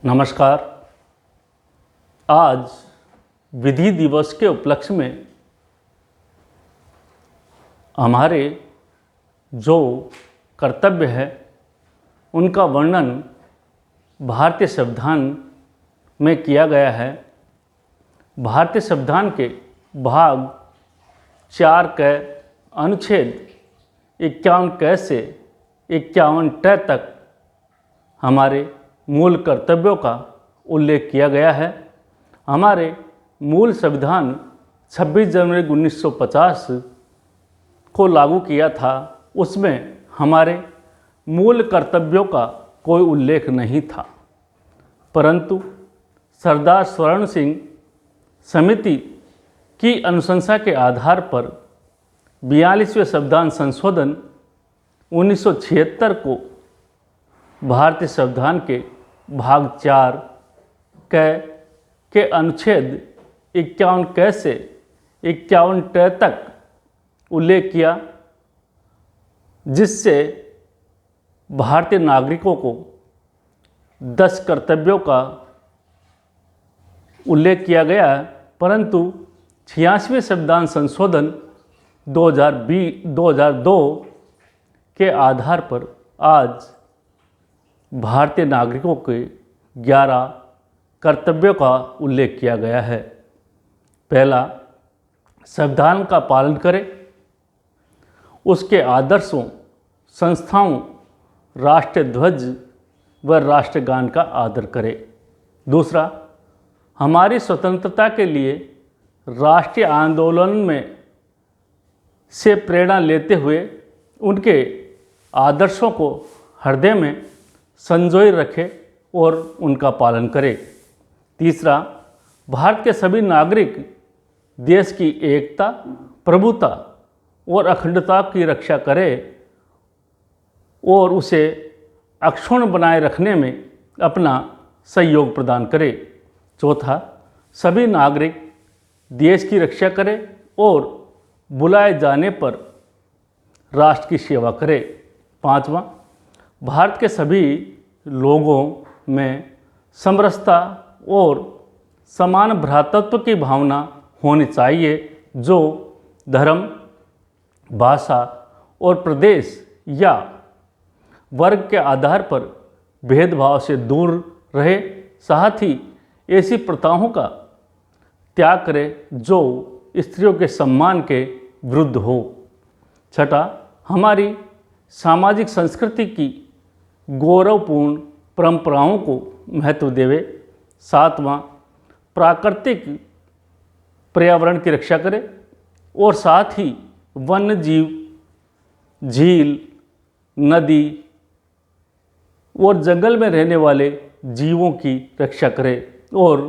नमस्कार। आज विधि दिवस के उपलक्ष्य में हमारे जो कर्तव्य है उनका वर्णन भारतीय संविधान में किया गया है। भारतीय संविधान के भाग 4 के अनुच्छेद 51 क से 51 ट तक हमारे मूल कर्तव्यों का उल्लेख किया गया है। हमारे मूल संविधान 26 जनवरी 1950 को लागू किया था। उसमें हमारे मूल कर्तव्यों का कोई उल्लेख नहीं था, परंतु सरदार स्वर्ण सिंह समिति की अनुशंसा के आधार पर 42वें संविधान संशोधन 1976 को भारतीय संविधान के भाग 4 के अनुच्छेद 51 क से 51 ट तक उल्लेख किया, जिससे भारतीय नागरिकों को 10 कर्तव्यों का उल्लेख किया गया है। परंतु 86वें संविधान संशोधन 2002 के आधार पर आज भारतीय नागरिकों के 11 कर्तव्यों का उल्लेख किया गया है। पहला, संविधान का पालन करें, उसके आदर्शों, संस्थाओं, राष्ट्रीय ध्वज व राष्ट्रगान का आदर करें। दूसरा, हमारी स्वतंत्रता के लिए राष्ट्रीय आंदोलन में से प्रेरणा लेते हुए उनके आदर्शों को हृदय में संजोए रखें और उनका पालन करें। तीसरा, भारत के सभी नागरिक देश की एकता, प्रभुता और अखंडता की रक्षा करें और उसे अक्षुण्ण बनाए रखने में अपना सहयोग प्रदान करें। चौथा, सभी नागरिक देश की रक्षा करें और बुलाए जाने पर राष्ट्र की सेवा करें। पांचवा, भारत के सभी लोगों में समरसता और समान भ्रातृत्व की भावना होनी चाहिए, जो धर्म, भाषा और प्रदेश या वर्ग के आधार पर भेदभाव से दूर रहे। साथ ही ऐसी प्रथाओं का त्याग करें जो स्त्रियों के सम्मान के विरुद्ध हो। छठा, हमारी सामाजिक संस्कृति की गौरवपूर्ण परंपराओं को महत्व देवे। सातवां, प्राकृतिक पर्यावरण की रक्षा करें और साथ ही वन्य जीव, झील, नदी और जंगल में रहने वाले जीवों की रक्षा करें और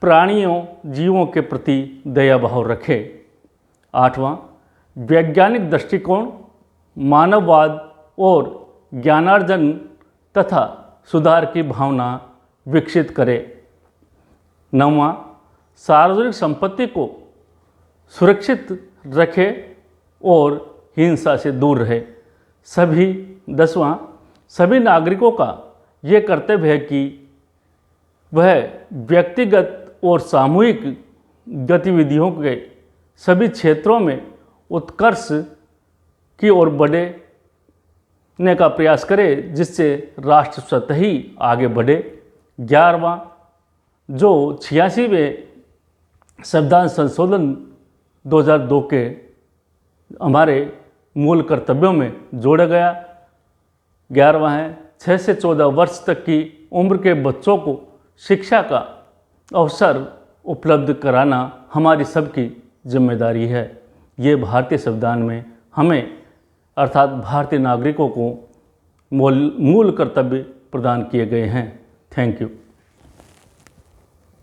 प्राणियों, जीवों के प्रति दया भाव रखें। आठवां, वैज्ञानिक दृष्टिकोण, मानववाद और ज्ञानार्जन तथा सुधार की भावना विकसित करें। नौवां, सार्वजनिक संपत्ति को सुरक्षित रखें और हिंसा से दूर रहे। दसवां, सभी नागरिकों का ये कर्तव्य है कि वह व्यक्तिगत और सामूहिक गतिविधियों के सभी क्षेत्रों में उत्कर्ष की ओर बढ़ने का प्रयास करे, जिससे राष्ट्र स्वतः ही आगे बढ़े। 11वां, जो 86वें संविधान संशोधन 2002 के हमारे मूल कर्तव्यों में जोड़ा गया। 11वां है 6 से 14 वर्ष तक की उम्र के बच्चों को शिक्षा का अवसर उपलब्ध कराना हमारी सबकी जिम्मेदारी है। ये भारतीय संविधान में हमें अर्थात भारतीय नागरिकों को मूल कर्तव्य प्रदान किए गए हैं। Thank you.